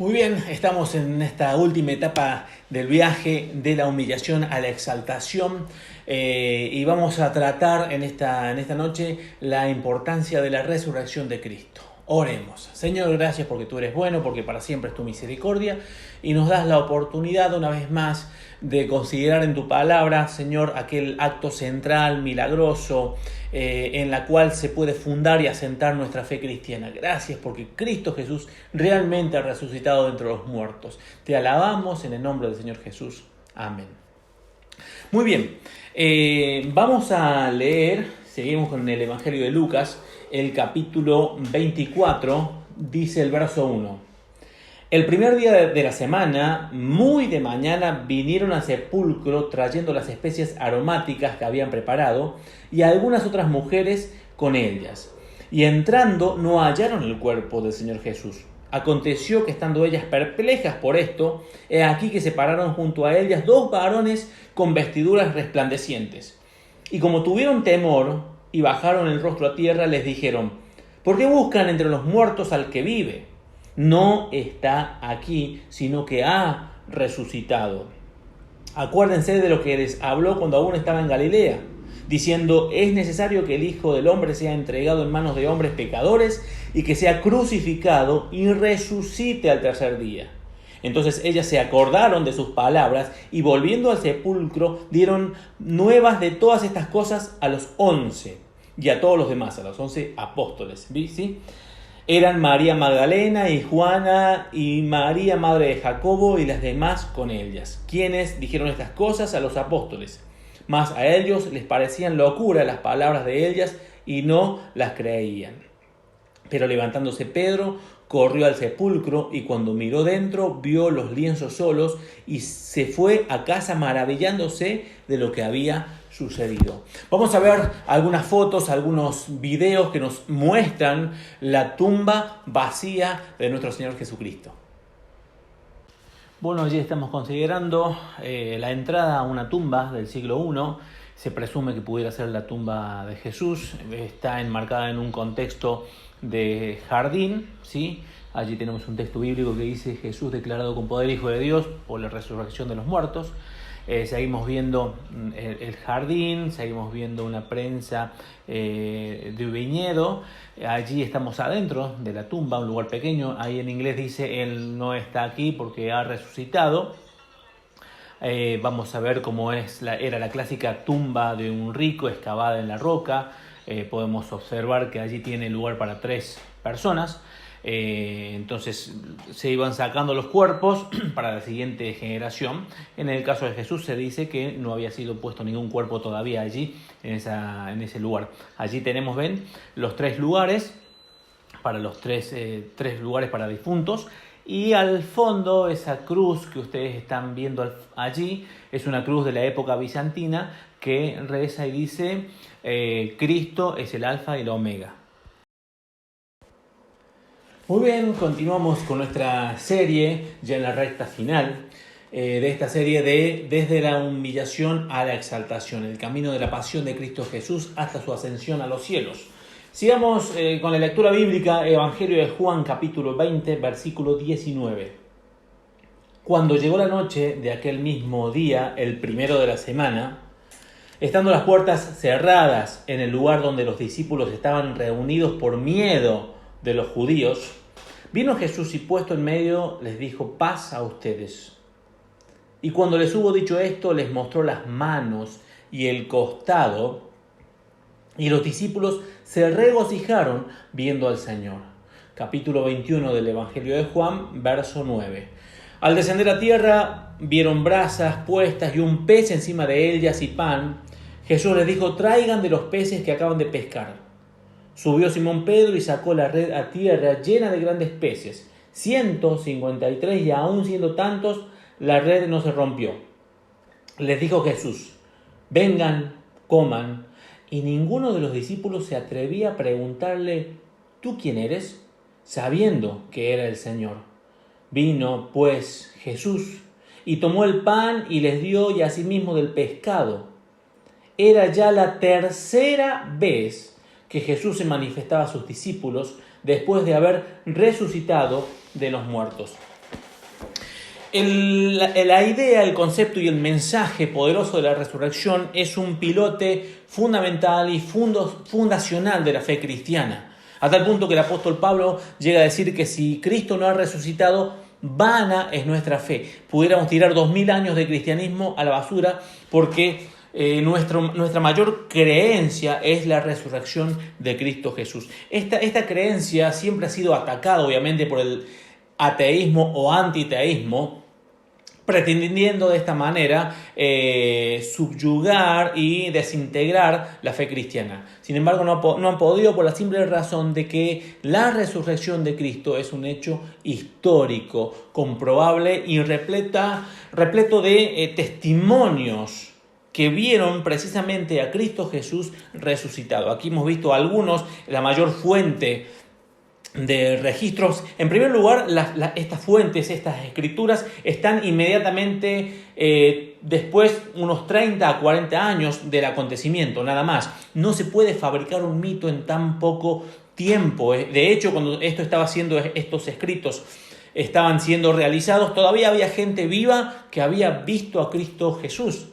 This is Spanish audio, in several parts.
Muy bien, estamos en esta última etapa del viaje de la humillación a la exaltación y vamos a tratar en esta noche la importancia de la resurrección de Cristo. Oremos. Señor, gracias porque tú eres bueno, porque para siempre es tu misericordia y nos das la oportunidad una vez más de considerar en tu palabra, Señor, aquel acto central, milagroso, en la cual se puede fundar y asentar nuestra fe cristiana. Gracias porque Cristo Jesús realmente ha resucitado de entre los muertos. Te alabamos en el nombre del Señor Jesús. Amén. Muy bien, vamos a leer, seguimos con el Evangelio de Lucas, el capítulo 24, dice el verso 1. El primer día de la semana, muy de mañana, vinieron al sepulcro trayendo las especias aromáticas que habían preparado y algunas otras mujeres con ellas. Y entrando no hallaron el cuerpo del Señor Jesús. Aconteció que estando ellas perplejas por esto, he aquí que se pararon junto a ellas dos varones con vestiduras resplandecientes. Y como tuvieron temor y bajaron el rostro a tierra, les dijeron: ¿por qué buscan entre los muertos al que vive? No está aquí, sino que ha resucitado. Acuérdense de lo que les habló cuando aún estaba en Galilea, diciendo: es necesario que el Hijo del Hombre sea entregado en manos de hombres pecadores y que sea crucificado y resucite al tercer día. Entonces ellas se acordaron de sus palabras y volviendo al sepulcro dieron nuevas de todas estas cosas a los 11 y a todos los demás, a los 11 apóstoles. ¿Sí? Eran María Magdalena y Juana y María, madre de Jacobo, y las demás con ellas, quienes dijeron estas cosas a los apóstoles. Mas a ellos les parecían locura las palabras de ellas y no las creían. Pero levantándose Pedro, corrió al sepulcro y cuando miró dentro vio los lienzos solos y se fue a casa maravillándose de lo que había sucedido. Vamos a ver algunas fotos, algunos videos que nos muestran la tumba vacía de nuestro Señor Jesucristo. Bueno, allí estamos considerando la entrada a una tumba del siglo I. Se presume que pudiera ser la tumba de Jesús. Está enmarcada en un contexto de jardín, ¿sí? Allí tenemos un texto bíblico que dice: Jesús declarado con poder Hijo de Dios por la resurrección de los muertos. Seguimos viendo el jardín, seguimos viendo una prensa de viñedo. Allí estamos adentro de la tumba, un lugar pequeño. Ahí en inglés dice: Él no está aquí porque ha resucitado. Vamos a ver cómo era la clásica tumba de un rico excavada en la roca. Podemos observar que allí tiene lugar para 3 personas. Entonces se iban sacando los cuerpos para la siguiente generación. En el caso de Jesús se dice que no había sido puesto ningún cuerpo todavía allí en ese lugar. Allí tenemos, ven, los 3 lugares para los tres lugares para difuntos. Y al fondo, esa cruz que ustedes están viendo allí es una cruz de la época bizantina que reza y dice: Cristo es el alfa y el omega. Muy bien, continuamos con nuestra serie ya en la recta final de esta serie de Desde la humillación a la exaltación, el camino de la pasión de Cristo Jesús hasta su ascensión a los cielos. Sigamos con la lectura bíblica, Evangelio de Juan, capítulo 20, versículo 19. Cuando llegó la noche de aquel mismo día, el primero de la semana, estando las puertas cerradas en el lugar donde los discípulos estaban reunidos por miedo de los judíos, vino Jesús y puesto en medio les dijo: paz a ustedes. Y cuando les hubo dicho esto, les mostró las manos y el costado, y los discípulos se regocijaron viendo al Señor. Capítulo 21 del Evangelio de Juan, verso 9. Al descender a tierra, vieron brasas puestas y un pez encima de ellas y pan. Jesús les dijo: traigan de los peces que acaban de pescar. Subió Simón Pedro y sacó la red a tierra llena de grandes peces, 153, y aún siendo tantos, la red no se rompió. Les dijo Jesús: vengan, coman. Y ninguno de los discípulos se atrevía a preguntarle: ¿tú quién eres?, sabiendo que era el Señor. Vino, pues, Jesús y tomó el pan y les dio, y asimismo del pescado. Era ya la 3ª vez que Jesús se manifestaba a sus discípulos después de haber resucitado de los muertos. La idea, el concepto y el mensaje poderoso de la resurrección es un pilote fundamental y fundacional de la fe cristiana. A tal punto que el apóstol Pablo llega a decir que si Cristo no ha resucitado, vana es nuestra fe. Pudiéramos tirar 2000 años de cristianismo a la basura porque nuestra mayor creencia es la resurrección de Cristo Jesús. Esta creencia siempre ha sido atacada, obviamente, por el ateísmo o antiteísmo, pretendiendo de esta manera subyugar y desintegrar la fe cristiana. Sin embargo, no han podido, por la simple razón de que la resurrección de Cristo es un hecho histórico, comprobable y repleto de testimonios que vieron precisamente a Cristo Jesús resucitado. Aquí hemos visto algunos, la mayor fuente de registros. En primer lugar, estas fuentes, estas escrituras, están inmediatamente después, unos 30 a 40 años del acontecimiento, nada más. No se puede fabricar un mito en tan poco tiempo. De hecho, cuando estos escritos estaban siendo realizados, todavía había gente viva que había visto a Cristo Jesús.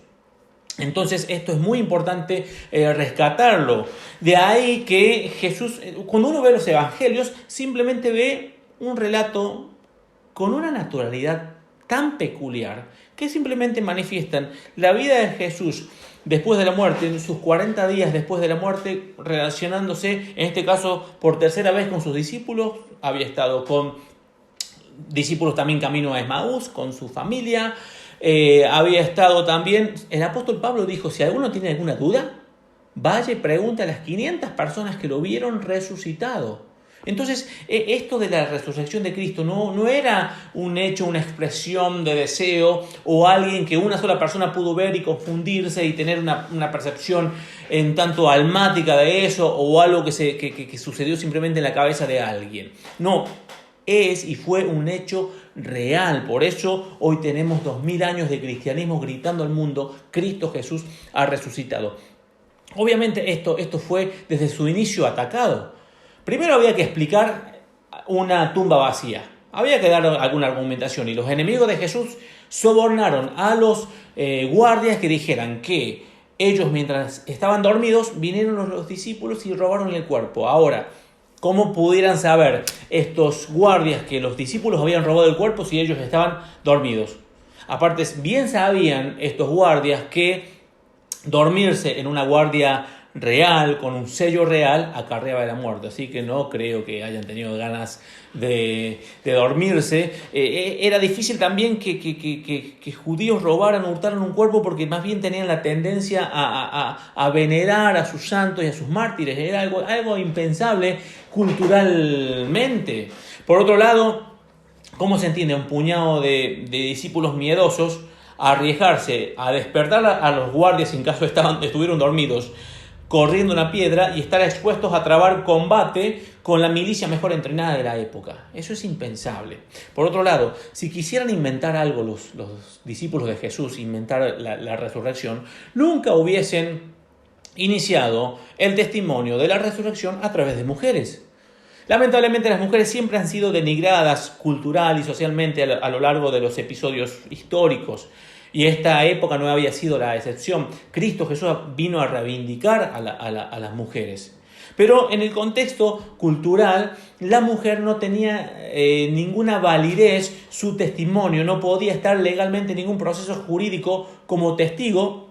Entonces esto es muy importante rescatarlo. De ahí que Jesús, cuando uno ve los evangelios, simplemente ve un relato con una naturalidad tan peculiar que simplemente manifiestan la vida de Jesús después de la muerte, en sus 40 días después de la muerte, relacionándose, en este caso, por tercera vez con sus discípulos. Había estado con discípulos también camino a Emaús, con su familia. Había estado también, el apóstol Pablo dijo, si alguno tiene alguna duda, vaya y pregunte a las 500 personas que lo vieron resucitado. Entonces, esto de la resurrección de Cristo no era un hecho, una expresión de deseo o alguien que una sola persona pudo ver y confundirse y tener una percepción en tanto almática de eso, o algo que sucedió simplemente en la cabeza de alguien. No, es y fue un hecho real. Por eso hoy tenemos 2000 años de cristianismo gritando al mundo, Cristo Jesús ha resucitado. Obviamente esto fue desde su inicio atacado. Primero había que explicar una tumba vacía. Había que dar alguna argumentación y los enemigos de Jesús sobornaron a los guardias que dijeran que ellos, mientras estaban dormidos, vinieron los discípulos y robaron el cuerpo. Ahora, ¿cómo pudieran saber estos guardias que los discípulos habían robado el cuerpo si ellos estaban dormidos? Aparte, bien sabían estos guardias que dormirse en una guardia real, con un sello real, acarreaba la muerte. Así que no creo que hayan tenido ganas de dormirse. Era difícil también que judíos robaran o hurtaran un cuerpo, porque más bien tenían la tendencia a venerar a sus santos y a sus mártires. Era algo impensable culturalmente. Por otro lado, ¿cómo se entiende un puñado de discípulos miedosos a arriesgarse a despertar a los guardias en caso estuvieron dormidos, corriendo una piedra, y estar expuestos a trabar combate con la milicia mejor entrenada de la época? Eso es impensable. Por otro lado, si quisieran inventar algo los discípulos de Jesús, inventar la resurrección, nunca hubiesen iniciado el testimonio de la resurrección a través de mujeres. Lamentablemente las mujeres siempre han sido denigradas cultural y socialmente a lo largo de los episodios históricos. Y esta época no había sido la excepción. Cristo Jesús vino a reivindicar a las mujeres. Pero en el contexto cultural, la mujer no tenía ninguna validez, su testimonio no podía estar legalmente en ningún proceso jurídico como testigo,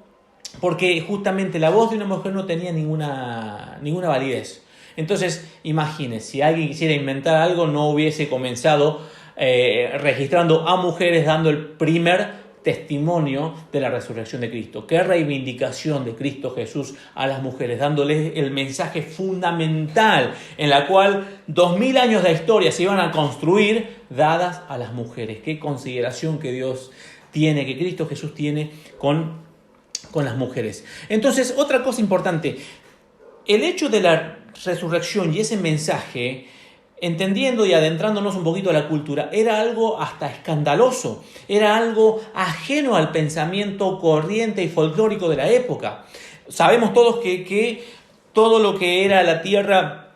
porque justamente la voz de una mujer no tenía ninguna validez. Entonces, imagínense, si alguien quisiera inventar algo, no hubiese comenzado registrando a mujeres, dando el primer testimonio de la resurrección de Cristo. Qué reivindicación de Cristo Jesús a las mujeres, dándoles el mensaje fundamental en la cual 2000 años de historia se iban a construir dadas a las mujeres. Qué consideración que Dios tiene, que Cristo Jesús tiene con las mujeres. Entonces, otra cosa importante, el hecho de la resurrección y ese mensaje, entendiendo y adentrándonos un poquito a la cultura, era algo hasta escandaloso, era algo ajeno al pensamiento corriente y folclórico de la época. Sabemos todos que todo lo que era la tierra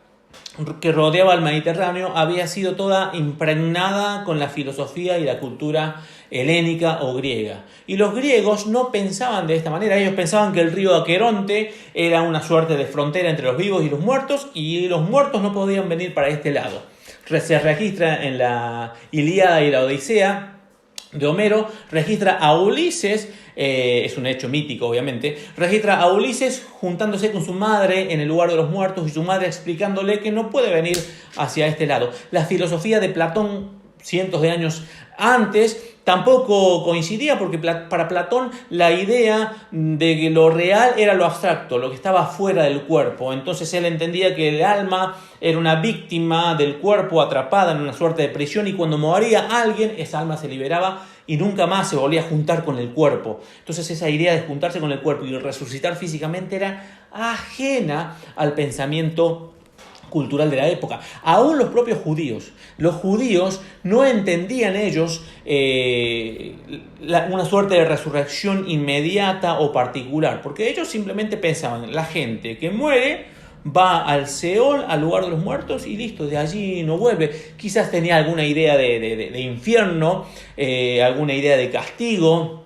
que rodeaba el Mediterráneo había sido toda impregnada con la filosofía y la cultura helénica o griega. Y los griegos no pensaban de esta manera, ellos pensaban que el río Aqueronte era una suerte de frontera entre los vivos y los muertos, y los muertos no podían venir para este lado. Se registra en la Ilíada y la Odisea de Homero, registra a Ulises, es un hecho mítico obviamente, registra a Ulises juntándose con su madre en el lugar de los muertos y su madre explicándole que no puede venir hacia este lado. La filosofía de Platón, cientos de años antes, tampoco coincidía, porque para Platón la idea de que lo real era lo abstracto, lo que estaba fuera del cuerpo. Entonces él entendía que el alma era una víctima del cuerpo atrapada en una suerte de prisión, y cuando moría alguien, esa alma se liberaba y nunca más se volvía a juntar con el cuerpo. Entonces esa idea de juntarse con el cuerpo y resucitar físicamente era ajena al pensamiento cultural de la época. Aún los propios judíos. Los judíos no entendían ellos una suerte de resurrección inmediata o particular, porque ellos simplemente pensaban, la gente que muere va al Seol, al lugar de los muertos, y listo, de allí no vuelve. Quizás tenía alguna idea de infierno, alguna idea de castigo.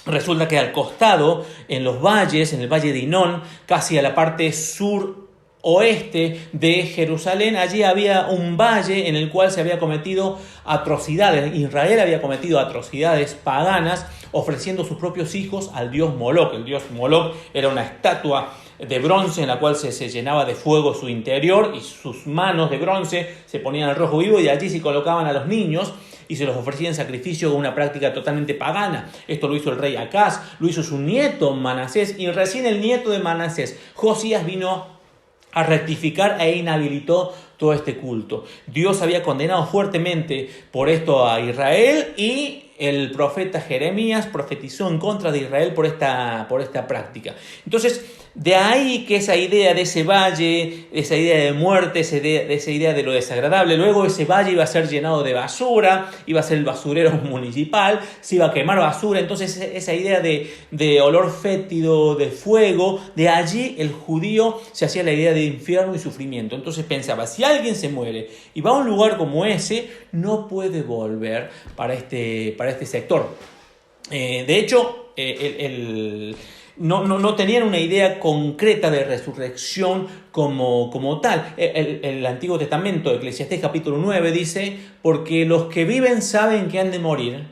Resulta que al costado, en los valles, en el valle de Hinón, casi a la parte sur oeste de Jerusalén, allí había un valle en el cual se había cometido atrocidades. Israel había cometido atrocidades paganas, ofreciendo sus propios hijos al dios Moloc. El dios Moloc era una estatua de bronce en la cual se llenaba de fuego su interior, y sus manos de bronce se ponían al rojo vivo, y allí se colocaban a los niños y se los ofrecía en sacrificio, con una práctica totalmente pagana. Esto lo hizo el rey Acaz, lo hizo su nieto Manasés, y recién el nieto de Manasés, Josías, vino a rectificar e inhabilitó todo este culto. Dios había condenado fuertemente por esto a Israel, y el profeta Jeremías profetizó en contra de Israel por esta práctica. Entonces, de ahí que esa idea de ese valle, esa idea de muerte, esa idea de lo desagradable, luego ese valle iba a ser llenado de basura, iba a ser el basurero municipal, se iba a quemar basura. Entonces esa idea de olor fétido, de fuego, de allí el judío se hacía la idea de infierno y sufrimiento. Entonces pensaba, si alguien se muere y va a un lugar como ese, no puede volver para este sector. De hecho, no tenían una idea concreta de resurrección como tal. El Antiguo Testamento, Eclesiastés capítulo 9, dice: porque los que viven saben que han de morir,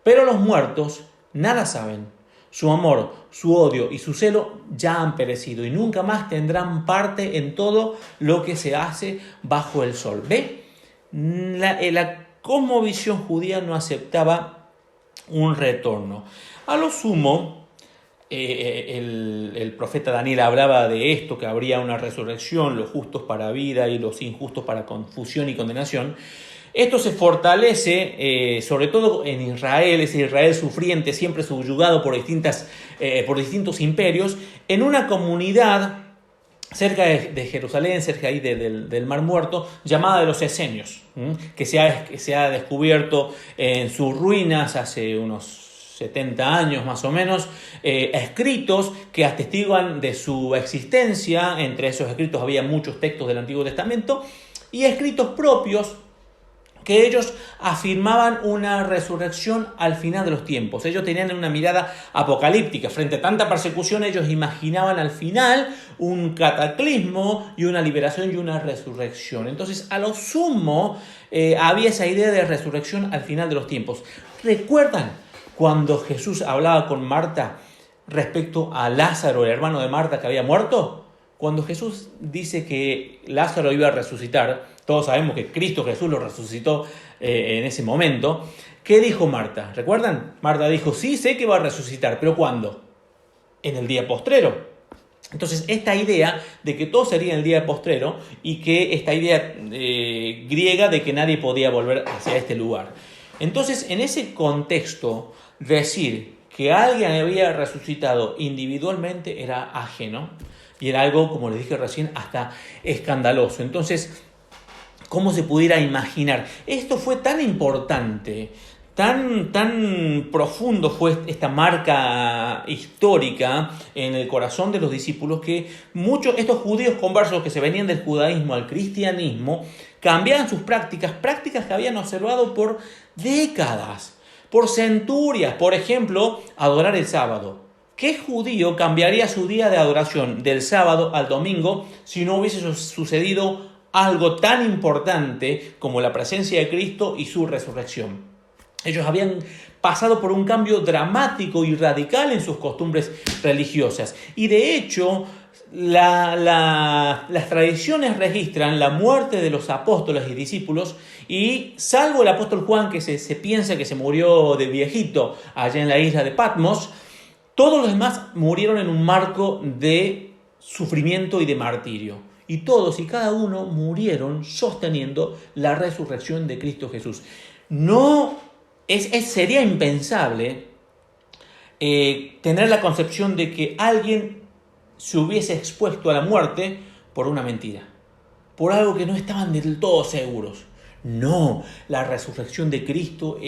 pero los muertos nada saben. Su amor, su odio y su celo ya han perecido, y nunca más tendrán parte en todo lo que se hace bajo el sol. ¿Ve? La cosmovisión judía no aceptaba un retorno. A lo sumo, el profeta Daniel hablaba de esto, que habría una resurrección, los justos para vida y los injustos para confusión y condenación. Esto se fortalece sobre todo en Israel, ese Israel sufriente, siempre subyugado por distintos imperios, en una comunidad cerca de Jerusalén, cerca ahí del Mar Muerto, llamada de los Esenios, que se ha descubierto en sus ruinas hace unos 70 años más o menos, escritos que atestiguan de su existencia. Entre esos escritos había muchos textos del Antiguo Testamento y escritos propios que ellos afirmaban una resurrección al final de los tiempos. Ellos tenían una mirada apocalíptica. Frente a tanta persecución, ellos imaginaban al final un cataclismo y una liberación y una resurrección. Entonces, a lo sumo, había esa idea de resurrección al final de los tiempos. ¿Recuerdan cuando Jesús hablaba con Marta respecto a Lázaro, el hermano de Marta, que había muerto? Cuando Jesús dice que Lázaro iba a resucitar, todos sabemos que Cristo Jesús lo resucitó en ese momento. ¿Qué dijo Marta? ¿Recuerdan? Marta dijo: sí, sé que va a resucitar, ¿pero cuándo? En el día postrero. Entonces, esta idea de que todo sería en el día postrero, y que esta idea griega de que nadie podía volver hacia este lugar. Entonces, en ese contexto, decir que alguien había resucitado individualmente era ajeno, y era algo, como les dije recién, hasta escandaloso. Entonces, ¿cómo se pudiera imaginar? Esto fue tan importante, tan profundo fue esta marca histórica en el corazón de los discípulos, que muchos estos judíos conversos que se venían del judaísmo al cristianismo cambiaban sus prácticas que habían observado por décadas. por centurias. Por ejemplo, adorar el sábado. ¿Qué judío cambiaría su día de adoración del sábado al domingo si no hubiese sucedido algo tan importante como la presencia de Cristo y su resurrección? Ellos habían pasado por un cambio dramático y radical en sus costumbres religiosas. Y de hecho, las tradiciones registran la muerte de los apóstoles y discípulos, y salvo el apóstol Juan, que se piensa que se murió de viejito allá en la isla de Patmos, todos los demás murieron en un marco de sufrimiento y de martirio. Y todos y cada uno murieron sosteniendo la resurrección de Cristo Jesús. Sería impensable tener la concepción de que alguien se hubiese expuesto a la muerte por una mentira, por algo que no estaban del todo seguros. No, la resurrección de Cristo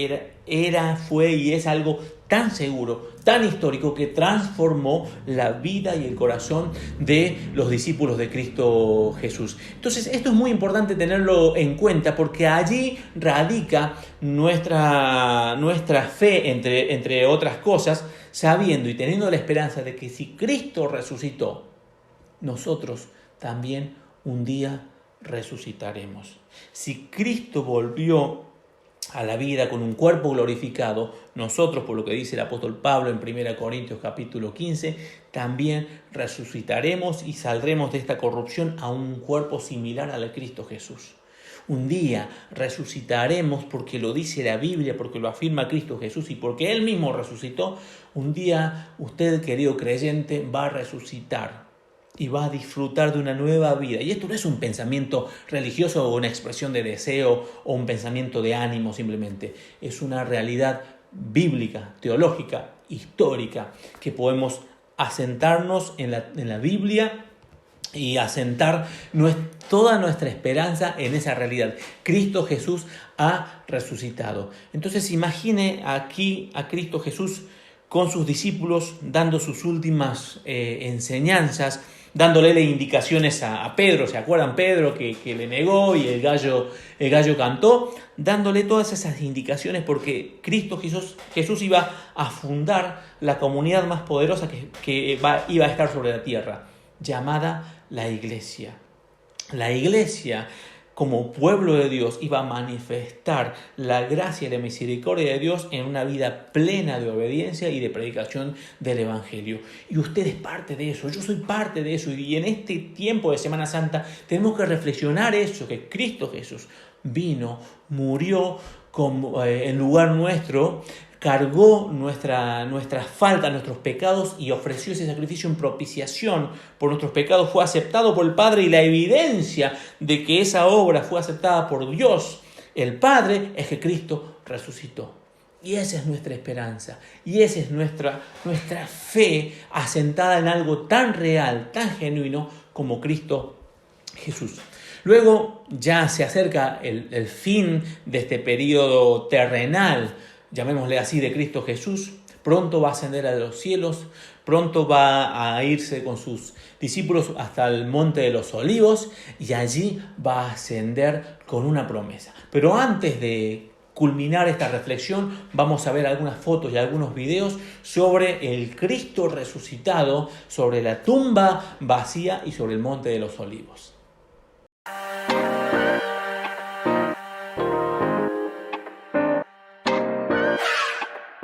fue y es algo tan seguro, tan histórico, que transformó la vida y el corazón de los discípulos de Cristo Jesús. Entonces, esto es muy importante tenerlo en cuenta, porque allí radica nuestra fe, entre otras cosas, sabiendo y teniendo la esperanza de que si Cristo resucitó, nosotros también un día resucitaremos. Si Cristo volvió a la vida con un cuerpo glorificado, nosotros, por lo que dice el apóstol Pablo en 1 Corintios capítulo 15, también resucitaremos y saldremos de esta corrupción a un cuerpo similar al de Cristo Jesús. Un día resucitaremos, porque lo dice la Biblia, porque lo afirma Cristo Jesús y porque Él mismo resucitó. Un día usted, querido creyente, va a resucitar y va a disfrutar de una nueva vida. Y esto no es un pensamiento religioso o una expresión de deseo o un pensamiento de ánimo simplemente. Es una realidad bíblica, teológica, histórica, que podemos asentarnos en la Biblia y asentar toda nuestra esperanza en esa realidad. Cristo Jesús ha resucitado. Entonces imagine aquí a Cristo Jesús con sus discípulos dando sus últimas enseñanzas, dándole indicaciones a Pedro. ¿Se acuerdan? Pedro que le negó y el gallo cantó, dándole todas esas indicaciones, porque Cristo Jesús iba a fundar la comunidad más poderosa que iba a estar sobre la tierra, llamada la Iglesia. La Iglesia, como pueblo de Dios, iba a manifestar la gracia y la misericordia de Dios en una vida plena de obediencia y de predicación del Evangelio. Y usted es parte de eso, yo soy parte de eso. Y en este tiempo de Semana Santa tenemos que reflexionar eso, que Cristo Jesús vino, murió en lugar nuestro, cargó nuestras faltas, nuestros pecados, y ofreció ese sacrificio en propiciación por nuestros pecados. Fue aceptado por el Padre, y la evidencia de que esa obra fue aceptada por Dios, el Padre, es que Cristo resucitó. Y esa es nuestra esperanza, y esa es nuestra fe asentada en algo tan real, tan genuino como Cristo Jesús. Luego ya se acerca el fin de este periodo terrenal, llamémosle así, de Cristo Jesús. Pronto va a ascender a los cielos, pronto va a irse con sus discípulos hasta el Monte de los Olivos, y allí va a ascender con una promesa. Pero antes de culminar esta reflexión, vamos a ver algunas fotos y algunos videos sobre el Cristo resucitado, sobre la tumba vacía y sobre el Monte de los Olivos.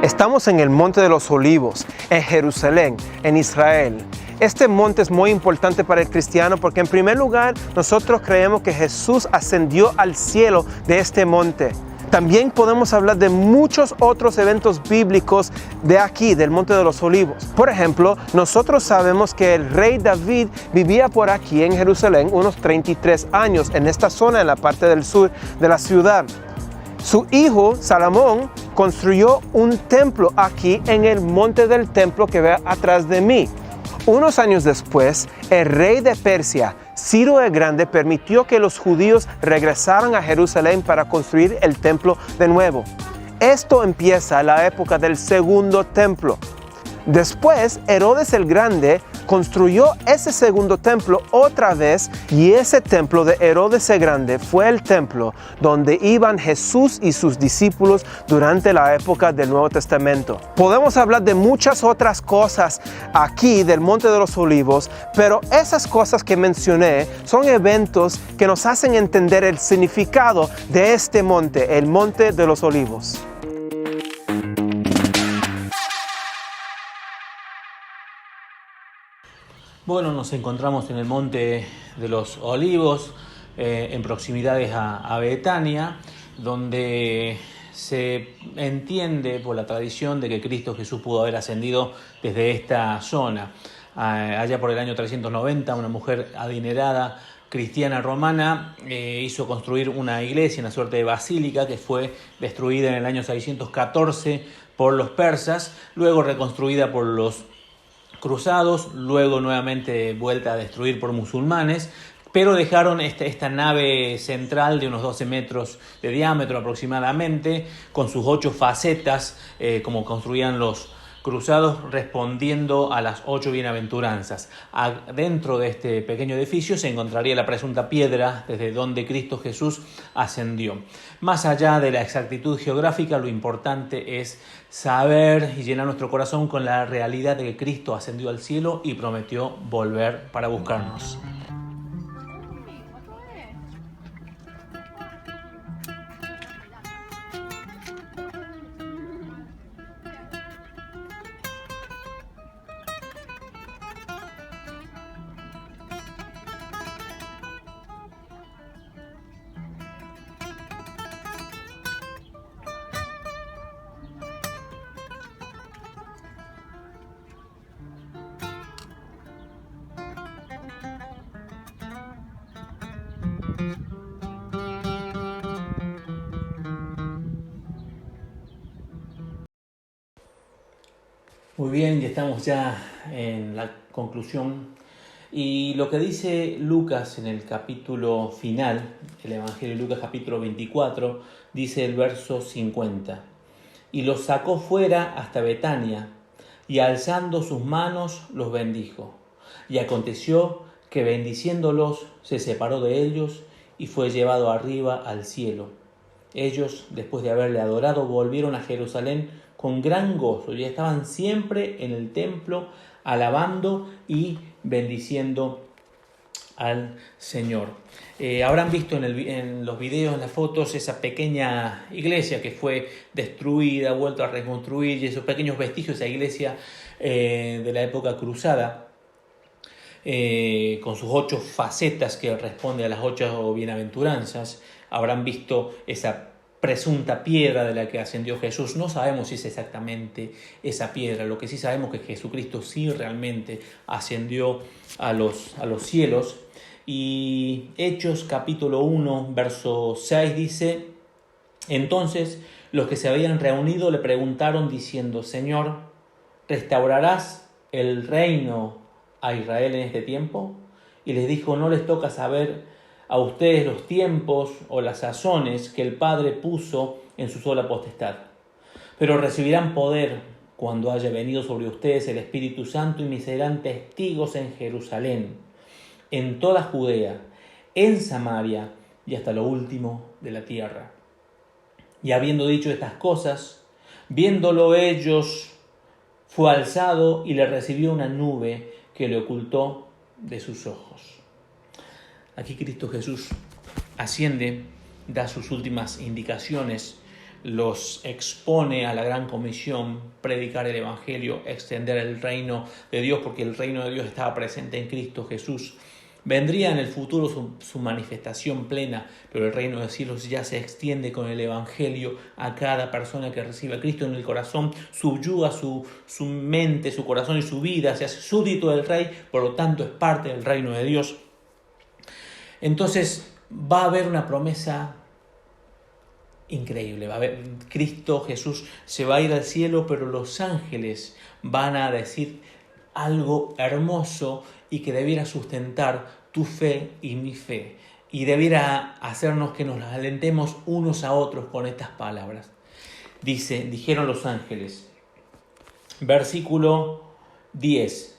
Estamos en el Monte de los Olivos, en Jerusalén, en Israel. Este monte es muy importante para el cristiano porque, en primer lugar, nosotros creemos que Jesús ascendió al cielo de este monte. También podemos hablar de muchos otros eventos bíblicos de aquí, del Monte de los Olivos. Por ejemplo, nosotros sabemos que el rey David vivía por aquí en Jerusalén unos 33 años, en esta zona, en la parte del sur de la ciudad. Su hijo, Salomón, construyó un templo aquí en el monte del templo que ve atrás de mí. Unos años después, el rey de Persia, Ciro el Grande, permitió que los judíos regresaran a Jerusalén para construir el templo de nuevo. Esto empieza la época del segundo templo. Después, Herodes el Grande construyó ese segundo templo otra vez, y ese templo de Herodes el Grande fue el templo donde iban Jesús y sus discípulos durante la época del Nuevo Testamento. Podemos hablar de muchas otras cosas aquí del Monte de los Olivos, pero esas cosas que mencioné son eventos que nos hacen entender el significado de este monte, el Monte de los Olivos. Bueno, nos encontramos en el Monte de los Olivos, en proximidades a Betania, donde se entiende por la tradición de que Cristo Jesús pudo haber ascendido desde esta zona. Allá por el año 390, una mujer adinerada cristiana romana hizo construir una iglesia, una suerte de basílica, que fue destruida en el año 614 por los persas, luego reconstruida por los cruzados, luego nuevamente vuelta a destruir por musulmanes, pero dejaron esta nave central de unos 12 metros de diámetro aproximadamente, con sus 8 facetas, como construían los cruzados, respondiendo a las 8 bienaventuranzas. Dentro de este pequeño edificio se encontraría la presunta piedra desde donde Cristo Jesús ascendió. Más allá de la exactitud geográfica, lo importante es saber y llenar nuestro corazón con la realidad de que Cristo ascendió al cielo y prometió volver para buscarnos. Muy bien, y estamos ya en la conclusión. Y lo que dice Lucas en el capítulo final, el Evangelio de Lucas capítulo 24, dice el verso 50. Y los sacó fuera hasta Betania, y alzando sus manos los bendijo. Y aconteció que bendiciéndolos se separó de ellos y fue llevado arriba al cielo. Ellos, después de haberle adorado, volvieron a Jerusalén con gran gozo y estaban siempre en el templo alabando y bendiciendo al Señor. Habrán visto en los videos, en las fotos, esa pequeña iglesia que fue destruida, vuelto a reconstruir, y esos pequeños vestigios de esa iglesia de la época cruzada, con sus 8 facetas que responden a las 8 bienaventuranzas. Habrán visto esa presunta piedra de la que ascendió Jesús. No sabemos si es exactamente esa piedra. Lo que sí sabemos es que Jesucristo sí realmente ascendió a los cielos. Y Hechos capítulo 1, verso 6 dice: entonces los que se habían reunido le preguntaron diciendo: Señor, ¿restaurarás el reino a Israel en este tiempo? Y les dijo: no les toca saber a ustedes los tiempos o las sazones que el Padre puso en su sola potestad, pero recibirán poder cuando haya venido sobre ustedes el Espíritu Santo, y me serán testigos en Jerusalén, en toda Judea, en Samaria y hasta lo último de la tierra. Y habiendo dicho estas cosas, viéndolo ellos, fue alzado y le recibió una nube que le ocultó de sus ojos. Aquí Cristo Jesús asciende, da sus últimas indicaciones, los expone a la gran comisión: predicar el Evangelio, extender el reino de Dios, porque el reino de Dios estaba presente en Cristo Jesús. Vendría en el futuro su manifestación plena, pero el reino de los cielos ya se extiende con el Evangelio a cada persona que recibe a Cristo en el corazón, subyuga su mente, su corazón y su vida, se hace súbdito del Rey, por lo tanto es parte del reino de Dios. Entonces va a haber una promesa increíble. Va a haber, Cristo Jesús se va a ir al cielo, pero los ángeles van a decir algo hermoso y que debiera sustentar tu fe y mi fe, y debiera hacernos que nos alentemos unos a otros con estas palabras. Dijeron los ángeles, versículo 10: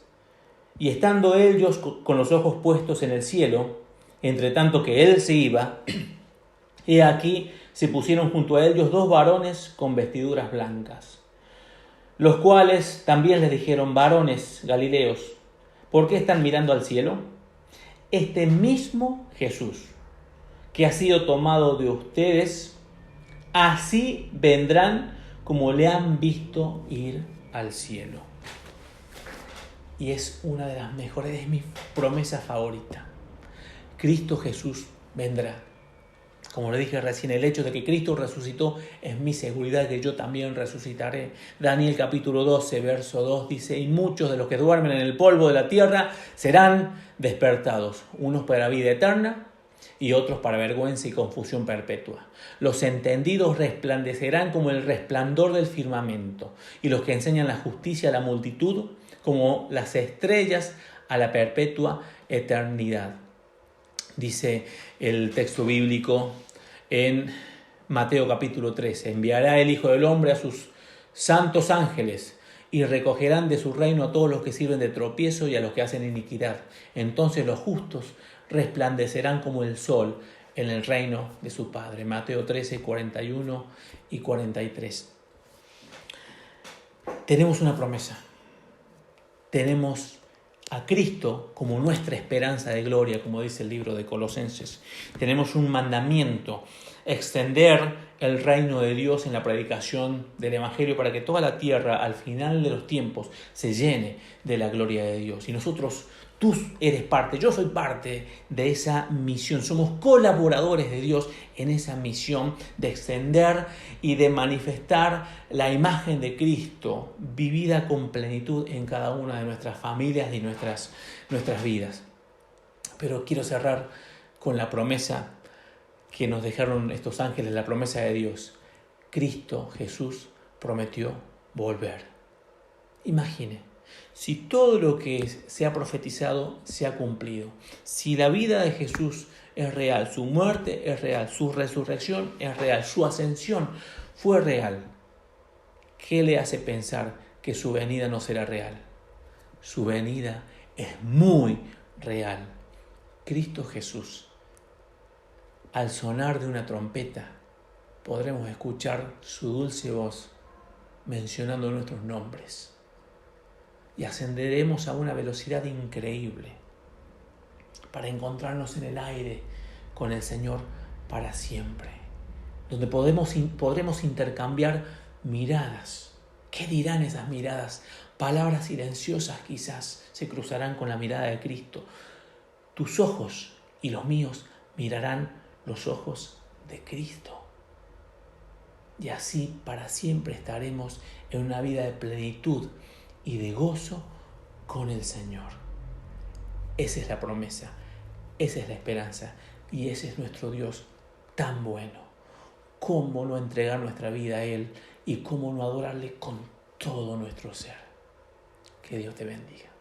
Y estando ellos con los ojos puestos en el cielo, entre tanto que él se iba, he aquí se pusieron junto a ellos 2 varones con vestiduras blancas, los cuales también les dijeron: varones Galileos, ¿por qué están mirando al cielo? Este mismo Jesús, que ha sido tomado de ustedes, así vendrán como le han visto ir al cielo. Y es una de las mejores, es mi promesa favorita. Cristo Jesús vendrá. Como le dije recién, el hecho de que Cristo resucitó es mi seguridad que yo también resucitaré. Daniel capítulo 12, verso 2 dice: y muchos de los que duermen en el polvo de la tierra serán despertados, unos para vida eterna y otros para vergüenza y confusión perpetua. Los entendidos resplandecerán como el resplandor del firmamento, y los que enseñan la justicia a la multitud como las estrellas a la perpetua eternidad. Dice el texto bíblico en Mateo capítulo 13: enviará el Hijo del Hombre a sus santos ángeles y recogerán de su reino a todos los que sirven de tropiezo y a los que hacen iniquidad. Entonces los justos resplandecerán como el sol en el reino de su Padre. Mateo 13, 41 y 43. Tenemos una promesa. Tenemos a Cristo como nuestra esperanza de gloria, como dice el libro de Colosenses. Tenemos un mandamiento: extender el reino de Dios en la predicación del Evangelio para que toda la tierra al final de los tiempos se llene de la gloria de Dios. Y nosotros, tú eres parte, yo soy parte de esa misión. Somos colaboradores de Dios en esa misión de extender y de manifestar la imagen de Cristo vivida con plenitud en cada una de nuestras familias y nuestras vidas. Pero quiero cerrar con la promesa que nos dejaron estos ángeles, la promesa de Dios. Cristo Jesús prometió volver. Imagine, si todo lo que se ha profetizado se ha cumplido, si la vida de Jesús es real, su muerte es real, su resurrección es real, su ascensión fue real, ¿qué le hace pensar que su venida no será real? Su venida es muy real. Cristo Jesús, al sonar de una trompeta, podremos escuchar su dulce voz mencionando nuestros nombres. Y ascenderemos a una velocidad increíble para encontrarnos en el aire con el Señor para siempre, donde podremos intercambiar miradas. ¿Qué dirán esas miradas? Palabras silenciosas quizás se cruzarán con la mirada de Cristo. Tus ojos y los míos mirarán los ojos de Cristo. Y así para siempre estaremos en una vida de plenitud y de gozo con el Señor. Esa es la promesa, esa es la esperanza y ese es nuestro Dios tan bueno. ¿Cómo no entregar nuestra vida a Él y cómo no adorarle con todo nuestro ser? Que Dios te bendiga.